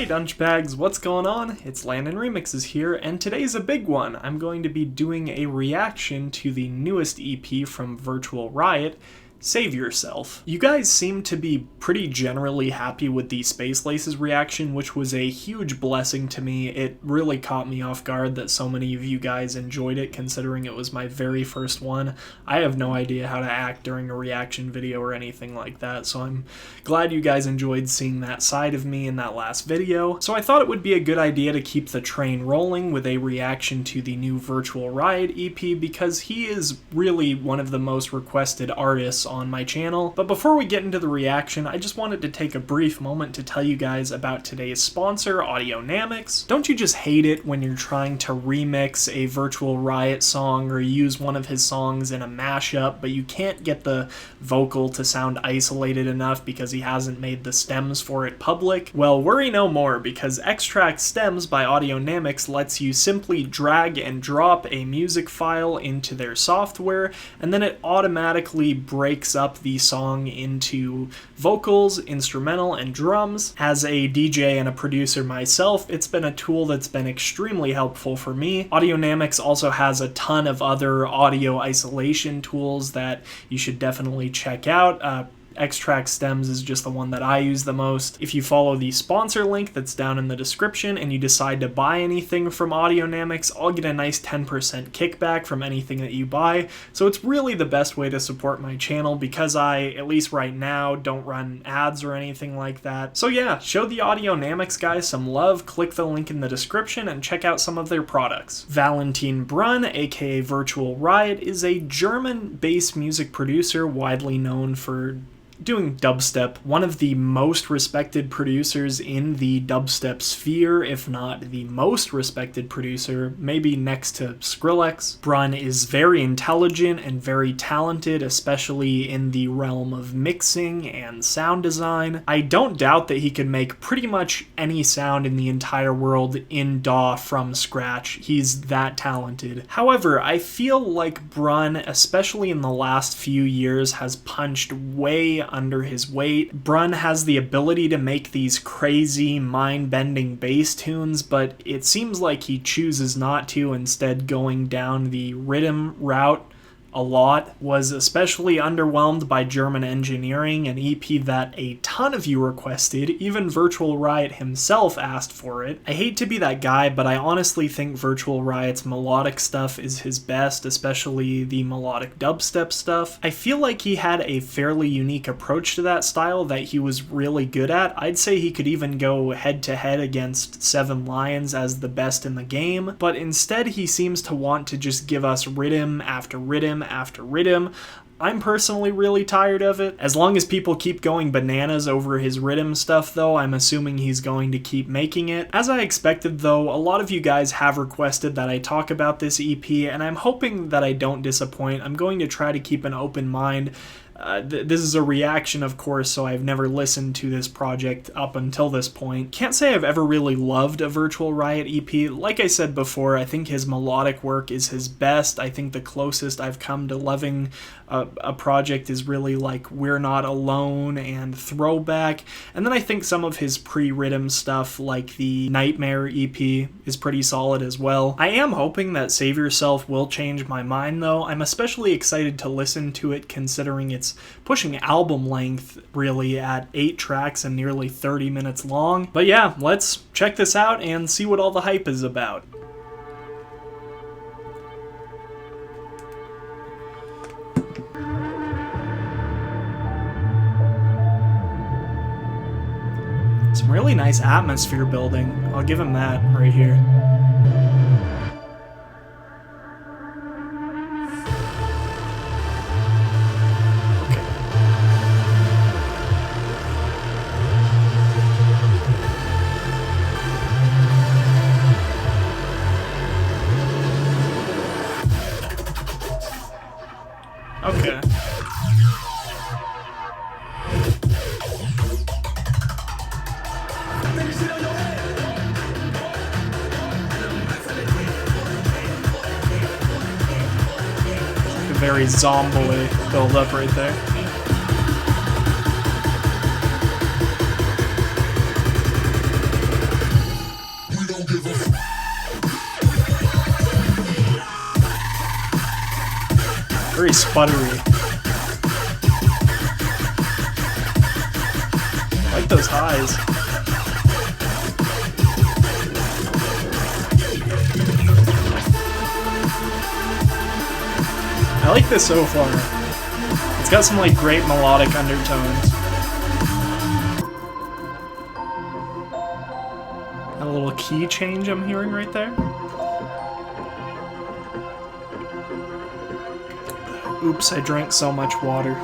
Dunchbags, what's going on? It's Landon Remixes here, and today's a big one. I'm going to be doing a reaction to the newest EP from Virtual Riot, Save Yourself. You guys seem to be pretty generally happy with the Space Laces reaction, which was a huge blessing to me. It really caught me off guard that so many of you guys enjoyed it, considering it was my very first one. I have no idea how to act during a reaction video or anything like that, so I'm glad you guys enjoyed seeing that side of me in that last video. So I thought it would be a good idea to keep the train rolling with a reaction to the new Virtual Riot EP, because he is really one of the most requested artists on my channel. But before we get into the reaction, I just wanted to take a brief moment to tell you guys about today's sponsor, Audionamics. Don't you just hate it when you're trying to remix a Virtual Riot song or use one of his songs in a mashup, but you can't get the vocal to sound isolated enough because he hasn't made the stems for it public? Well, worry no more, because Extract Stems by Audionamics lets you simply drag and drop a music file into their software, and then it automatically breaks up the song into vocals, instrumental, and drums. As a DJ and a producer myself, it's been a tool that's been extremely helpful for me. Audionamics also has a ton of other audio isolation tools that you should definitely check out. Extract Stems is just the one that I use the most. If you follow the sponsor link that's down in the description and you decide to buy anything from Audionamics, I'll get a nice 10% kickback from anything that you buy. So it's really the best way to support my channel, because I, at least right now, don't run ads or anything like that. So yeah, show the Audionamics guys some love, click the link in the description, and check out some of their products. Valentin Brunn, aka Virtual Riot, is a German bass music producer widely known for doing dubstep, one of the most respected producers in the dubstep sphere, if not the most respected producer, maybe next to Skrillex. Brunn is very intelligent and very talented, especially in the realm of mixing and sound design. I don't doubt that he could make pretty much any sound in the entire world in DAW from scratch. He's that talented. However, I feel like Brunn, especially in the last few years, has punched way under his weight. Brunn has the ability to make these crazy, mind-bending bass tunes, but it seems like he chooses not to, instead going down the RIDDIM route a lot. Was especially underwhelmed by German Engineering, an EP that a ton of you requested. Even Virtual Riot himself asked for it. I hate to be that guy, but I honestly think Virtual Riot's melodic stuff is his best, especially the melodic dubstep stuff. I feel like he had a fairly unique approach to that style that he was really good at. I'd say he could even go head-to-head against Seven Lions as the best in the game, but instead he seems to want to just give us RIDDIM after RIDDIM after RIDDIM. I'm personally really tired of it. As long as people keep going bananas over his RIDDIM stuff though, I'm assuming he's going to keep making it. As I expected though, a lot of you guys have requested that I talk about this EP, and I'm hoping that I don't disappoint. I'm going to try to keep an open mind. This is a reaction, of course, so I've never listened to this project up until this point. Can't say I've ever really loved a Virtual Riot EP. Like I said before, I think his melodic work is his best. I think the closest I've come to loving a project is really like We're Not Alone and Throwback. And then I think some of his pre-RIDDIM stuff, like the Nightmare EP, is pretty solid as well. I am hoping that Save Yourself will change my mind though. I'm especially excited to listen to it, considering it's pushing album length really at 8 tracks and nearly 30 minutes long. But yeah, let's check this out and see what all the hype is about. Some really nice atmosphere building. I'll give him that right here. Okay. Very zombie build up right there. Very sputtery. I like those highs. I like this so far. It's got some like great melodic undertones. Got a little key change I'm hearing right there. Oops, I drank so much water.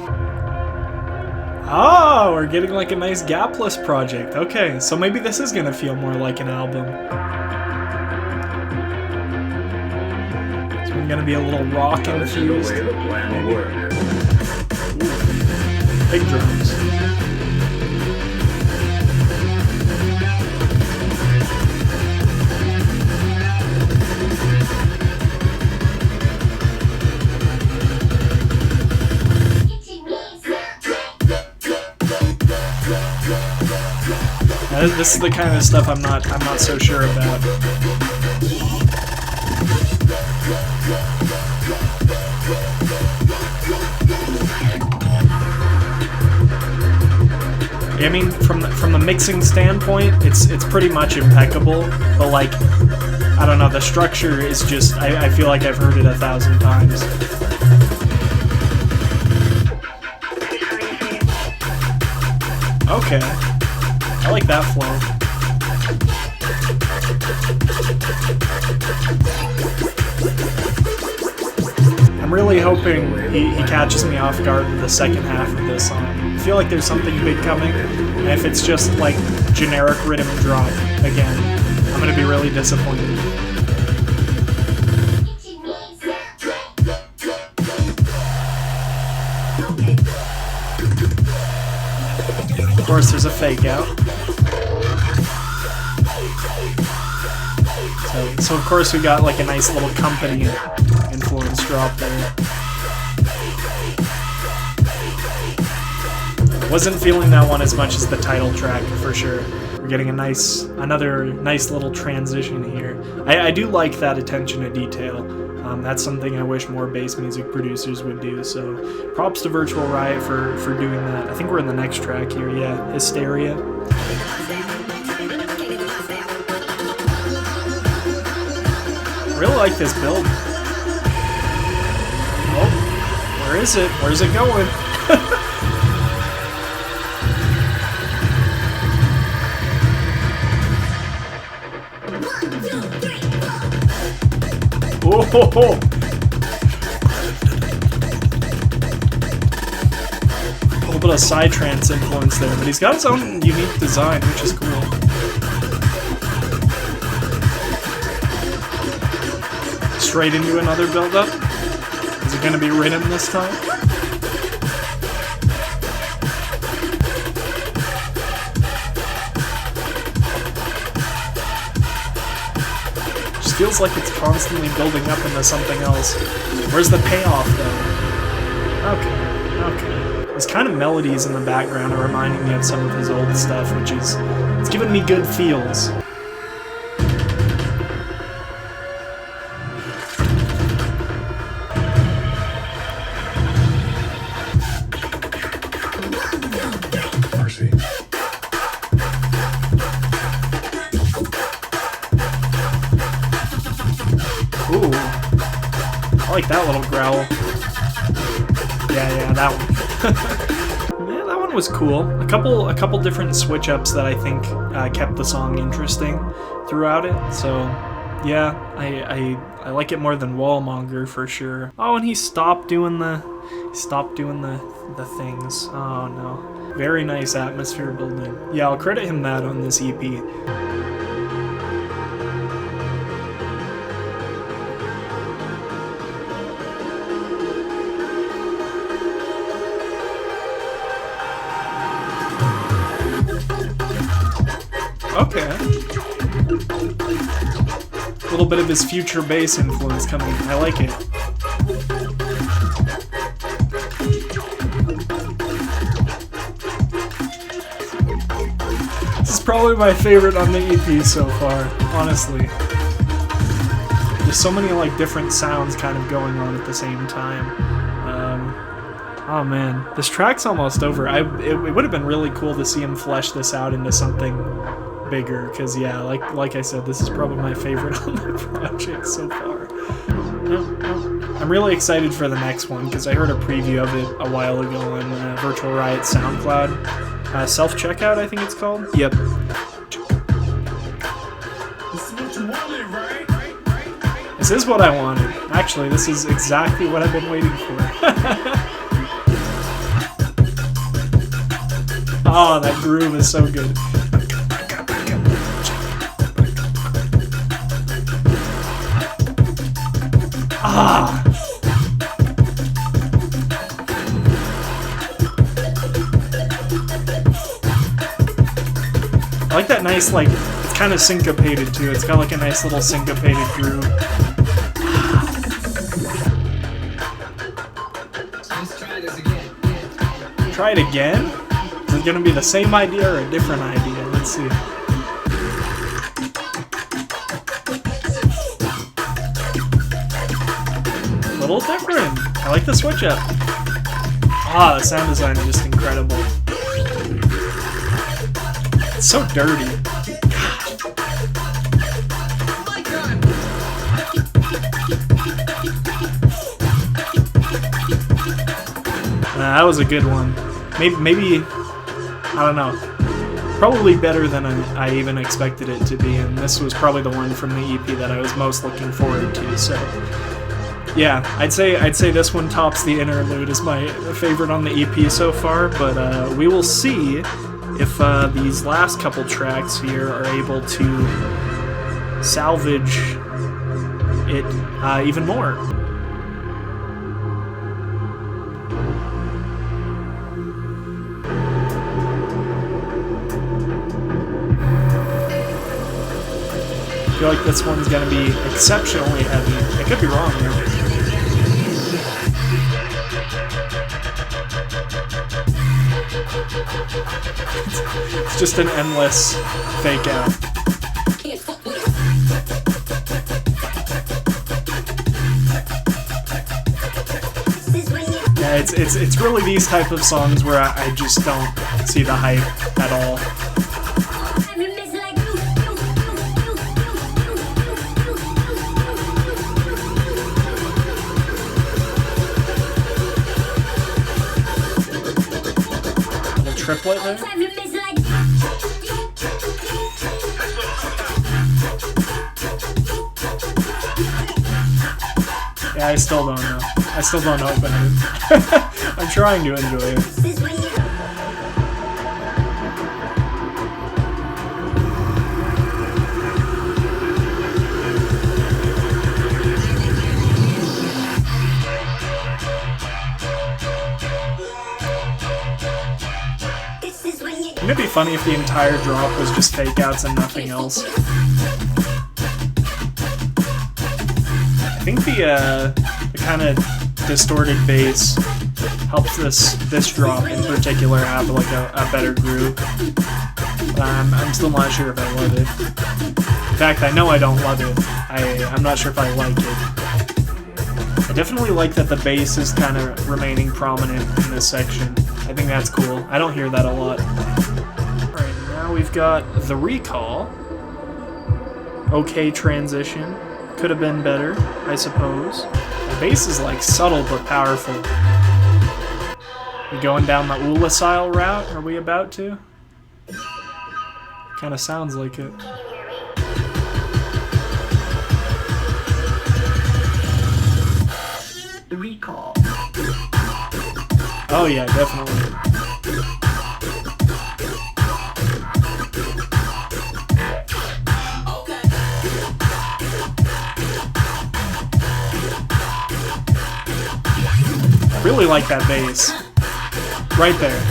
Oh, we're getting like a nice gapless project. Okay, so maybe this is gonna feel more like an album. So I'm gonna be a little rock infused. Big drums. This is the kind of stuff I'm not so sure about. I mean, from the mixing standpoint, it's pretty much impeccable. But like, I don't know, the structure is just I feel like I've heard it 1,000 times. Okay. I like that flow. I'm really hoping he catches me off guard in the second half of this song. I feel like there's something big coming, and if it's just like generic rhythm drop again, I'm gonna be really disappointed. Of course, there's a fake out. So of course we got like a nice little company influence drop there. Wasn't feeling that one as much as the title track for sure. We're getting another nice little transition here. I do like that attention to detail. That's something I wish more bass music producers would do, so props to Virtual Riot for doing that. I think we're in the next track here, yeah, Hysteria. I really like this build. Oh, where is it? Where's it going? Oh! A little bit of psytrance influence there, but he's got his own unique design, which is cool. Straight into another build-up. Is it going to be RIDDIM this time? Just feels like it's constantly building up into something else. Where's the payoff, though? Okay. There's kind of melodies in the background are reminding me of some of his old stuff, which is... it's giving me good feels. Ooh, I like that little growl. Yeah, that one. Yeah, that one was cool. A couple different switch ups that I think kept the song interesting throughout it. So, yeah, I like it more than Wallmonger for sure. Oh, and he stopped doing the things. Oh no, very nice atmosphere building. Yeah, I'll credit him that on this EP. Okay. A little bit of his future bass influence coming. I like it. This is probably my favorite on the EP so far, honestly. There's so many like different sounds kind of going on at the same time. Oh man, this track's almost over. It would have been really cool to see him flesh this out into something bigger, because yeah, like I said, this is probably my favorite on the project so far. I'm really excited for the next one, because I heard a preview of it a while ago on Virtual Riot SoundCloud. Self-checkout, I think it's called? Yep. This is what I wanted. Actually, this is exactly what I've been waiting for. Oh, that groove is so good. Ah! I like that nice, like, it's kind of syncopated too. It's got like a nice little syncopated groove. Try it again? Is it gonna be the same idea or a different idea? Let's see. A little different. I like the switch up. Ah, the sound design is just incredible. It's so dirty. That was a good one. Maybe, I don't know. Probably better than I even expected it to be, and this was probably the one from the EP that I was most looking forward to. So, yeah, I'd say this one tops the interlude as my favorite on the EP so far. But we will see if these last couple tracks here are able to salvage it even more. I feel like this one's gonna be exceptionally heavy. I could be wrong here. It's just an endless fake out. Yeah, it's really these type of songs where I just don't see the hype at all. Triplet there? Yeah, I still don't know. I still don't know about it. I'm trying to enjoy it. Wouldn't it be funny if the entire drop was just fake outs and nothing else? I think the kind of distorted bass helps this drop in particular have like a better groove. But I'm still not sure if I love it. In fact, I know I don't love it. I'm not sure if I like it. I definitely like that the bass is kind of remaining prominent in this section. I think that's cool. I don't hear that a lot. Alright, now we've got the recall. Okay transition. Could have been better, I suppose. The bass is like subtle but powerful. We going down the Ula style route? Are we about to? Kinda sounds like it. The recall. Oh yeah, definitely. I really like that bass. Right there.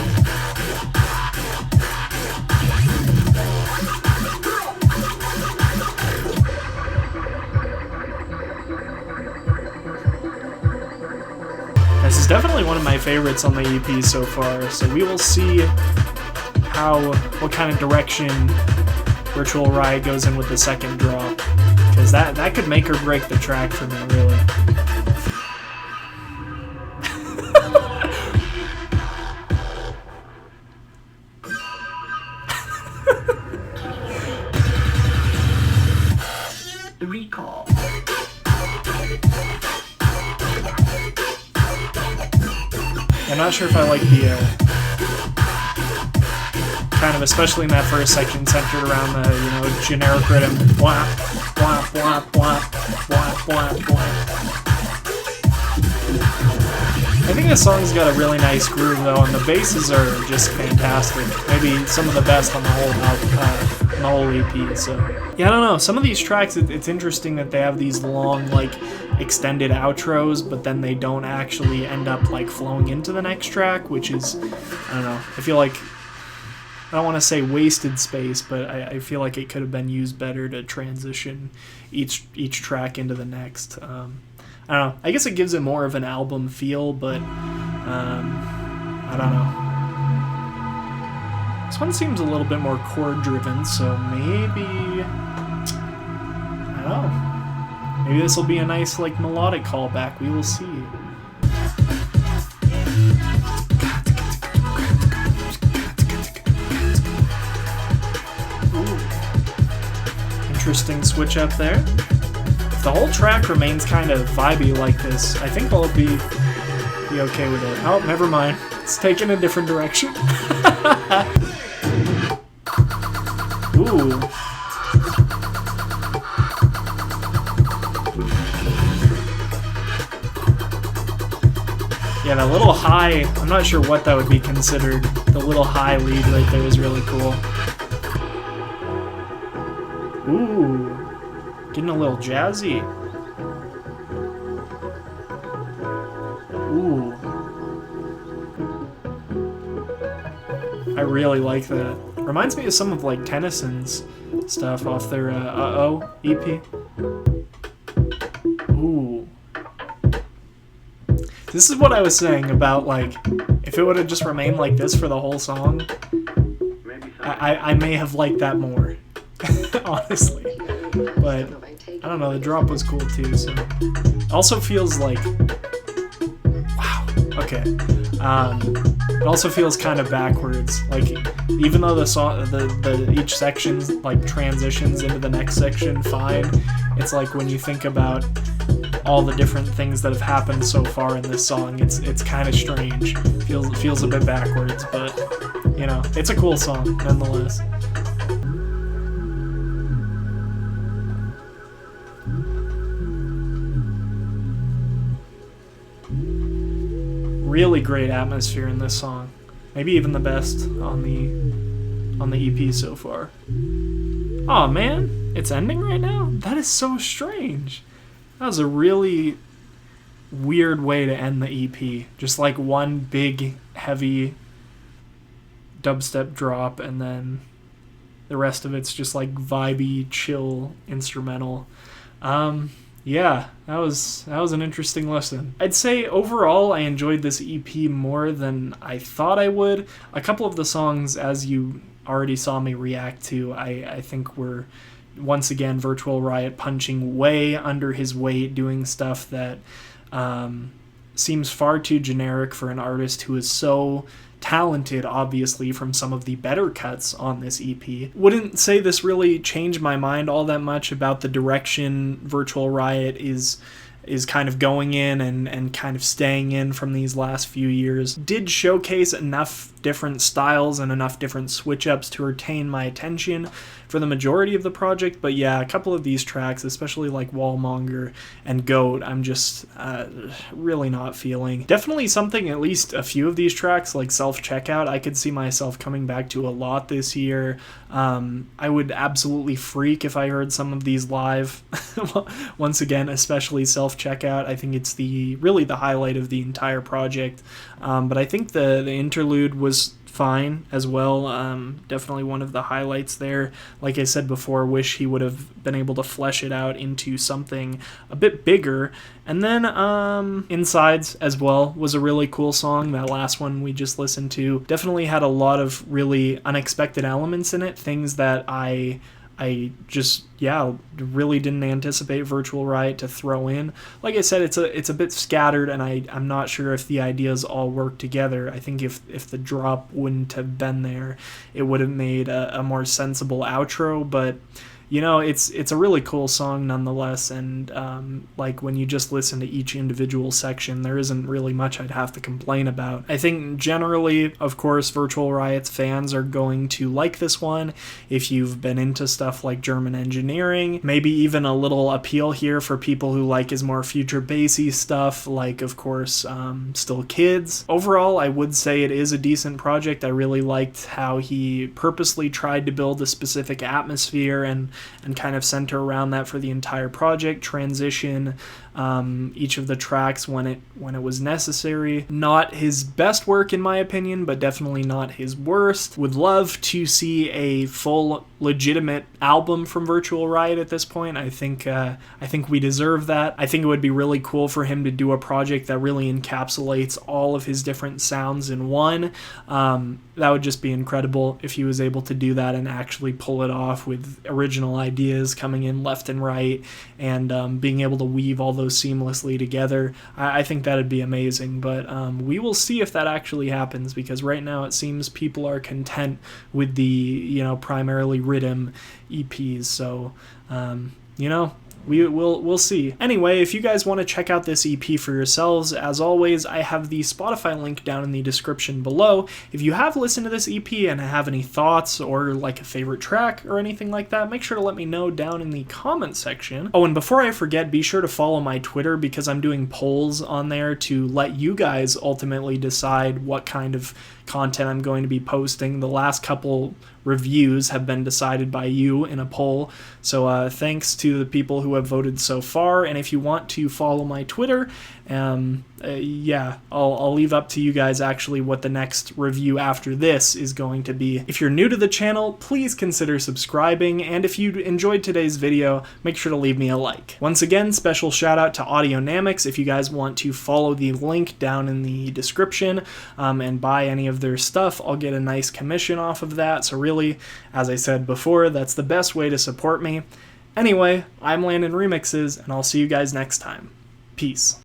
This is definitely one of my favorites on the EP so far, so we will see what kind of direction Virtual Riot goes in with the second drop, because that could make or break the track for me, really. I'm not sure if I like the kind of, especially in that first section centered around the, you know, generic rhythm. Blah, blah, blah, blah, blah, blah, blah. I think the song's got a really nice groove though, and the basses are just fantastic. Maybe some of the best on the whole EP. So yeah, I don't know. Some of these tracks, it's interesting that they have these long, like, extended outros, but then they don't actually end up like flowing into the next track, which is, I don't know. I feel like, I don't want to say wasted space, but I feel like it could have been used better to transition each track into the next. I don't know. I guess it gives it more of an album feel, but I don't know. This one seems a little bit more chord driven, so maybe, I don't know. Maybe this will be a nice, like, melodic callback. We will see. Ooh. Interesting switch up there. The whole track remains kind of vibey like this, I think I'll be okay with it. Oh, never mind. It's taking a different direction. Ooh. Yeah, that little high, I'm not sure what that would be considered. The little high lead right there is really cool. Ooh. Getting a little jazzy. Ooh. I really like that. Reminds me of some of like Tennyson's stuff off their Uh-Oh EP. Ooh. This is what I was saying about, like, if it would have just remained like this for the whole song, I may have liked that more. Honestly. But I don't know, the drop was cool too, so also feels like, wow, okay. It also feels kind of backwards. Like, even though the song, each section like transitions into the next section fine, it's like when you think about all the different things that have happened so far in this song, it's kind of strange. Feels a bit backwards, but you know, it's a cool song nonetheless. Really great atmosphere in this song. Maybe even the best on the EP so far. Aw, man, it's ending right now? That is so strange. That was a really weird way to end the EP. Just like one big, heavy dubstep drop, and then the rest of it's just like vibey, chill instrumental. Yeah, that was an interesting listen. I'd say overall I enjoyed this EP more than I thought I would. A couple of the songs, as you already saw me react to, I think were, once again, Virtual Riot punching way under his weight, doing stuff that seems far too generic for an artist who is so talented, obviously, from some of the better cuts on this EP. Wouldn't say this really changed my mind all that much about the direction Virtual Riot is kind of going in and kind of staying in from these last few years. Did showcase enough different styles and enough different switch-ups to retain my attention for the majority of the project, but yeah, a couple of these tracks, especially like Wallmonger and Goat, I'm just really not feeling. Definitely something, at least a few of these tracks, like Self-Checkout, I could see myself coming back to a lot this year. I would absolutely freak if I heard some of these live. Once again, especially Self-Checkout, I think it's really the highlight of the entire project. But I think the interlude was fine as well. Definitely one of the highlights there. Like I said before, wish he would have been able to flesh it out into something a bit bigger. And then Insides as well was a really cool song. That last one we just listened to definitely had a lot of really unexpected elements in it, things that I just, yeah, really didn't anticipate Virtual Riot to throw in. Like I said, it's a bit scattered, and I'm not sure if the ideas all work together. I think if the drop wouldn't have been there, it would have made a more sensible outro, but you know, it's a really cool song nonetheless, and like when you just listen to each individual section, there isn't really much I'd have to complain about. I think generally, of course, Virtual Riot's fans are going to like this one if you've been into stuff like German engineering, maybe even a little appeal here for people who like his more future bassy stuff, like of course Still Kids. Overall, I would say it is a decent project. I really liked how he purposely tried to build a specific atmosphere and kind of center around that for the entire project, transition each of the tracks when it was necessary. Not his best work in my opinion, but definitely not his worst. Would love to see a full legitimate album from Virtual Riot at this point. I think we deserve that. I think it would be really cool for him to do a project that really encapsulates all of his different sounds in one. That would just be incredible if he was able to do that and actually pull it off with original ideas coming in left and right, and being able to weave all those seamlessly together. I think that'd be amazing, but we will see if that actually happens, because right now it seems people are content with the, you know, primarily RIDDIM EPs, so you know, we'll see. Anyway, if you guys want to check out this EP for yourselves, as always, I have the Spotify link down in the description below. If you have listened to this EP and have any thoughts or like a favorite track or anything like that, make sure to let me know down in the comment section. Oh, and before I forget, be sure to follow my Twitter, because I'm doing polls on there to let you guys ultimately decide what kind of content I'm going to be posting. The last couple reviews have been decided by you in a poll, so thanks to the people who have voted so far. And if you want to follow my Twitter, yeah, I'll leave up to you guys actually what the next review after this is going to be. If you're new to the channel, please consider subscribing, and if you enjoyed today's video, make sure to leave me a like. Once again, special shout out to Audionamics. If you guys want to follow the link down in the description and buy any of their stuff, I'll get a nice commission off of that. So really, as I said before, that's the best way to support me. Anyway, I'm Landon Remixes, and I'll see you guys next time. Peace.